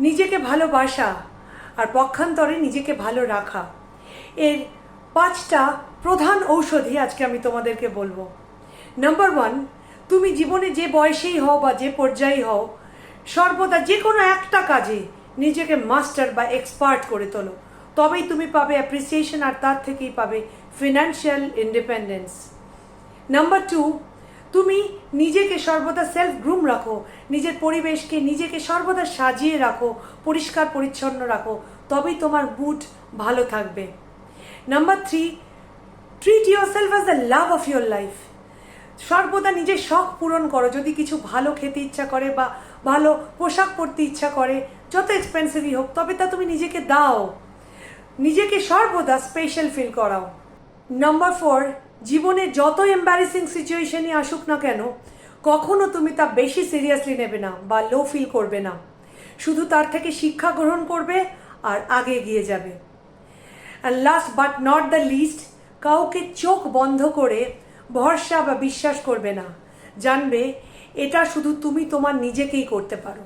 নিজেকে ভালোবাসা আর পক্ষান্তরে নিজেকে ভালো রাখা, এর 5টা প্রধান ঔষধি আজকে আমি তোমাদেরকে বলবো। নাম্বার 1, তুমি জীবনে যে বয়সেই হও বা যে পর্যায়েই হও, সর্বদা যে কোনো একটা কাজে নিজেকে মাস্টার বা এক্সপার্ট করে তোলো, তবেই তুমি পাবে অ্যাপ্রিসিয়েশন, আর তার থেকেই পাবে ফিনান্সিয়াল ইন্ডিপেন্ডেন্স। নাম্বার 2, তুমি নিজেকে সর্বদা সেলফ গ্রুম রাখো, নিজের পরিবেশকে, নিজেকে সর্বদা সাজিয়ে রাখো, পরিষ্কার পরিচ্ছন্ন রাখো, তবেই তোমার মুড ভালো থাকবে। Number 3, treat your self as the love of your life. সর্বদা নিজের শখ পূরণ করো। যদি কিছু ভালো খেতে ইচ্ছা করে বা ভালো পোশাক পরতে ইচ্ছা করে, যত এক্সপেন্সিভই হোক, তবে তা তুমি নিজেকে দাও। নিজেকে সর্বদা স্পেশাল ফিল করাও। নাম্বার 4, জীবনে যত এম্বারেসিং সিচুয়েশনই আসুক না কেন, কখনো তুমি তা বেশি সিরিয়াসলি নেবে না বা লো ফিল করবে না। শুধু তার থেকে শিক্ষা গ্রহণ করবে আর আগে এগিয়ে যাবে। And last but not the least, কাউকে চোখ বন্ধ করে ভরসা বা বিশ্বাস করবে না। জানবে এটা শুধু তুমি তোমার নিজেকেই করতে পারো।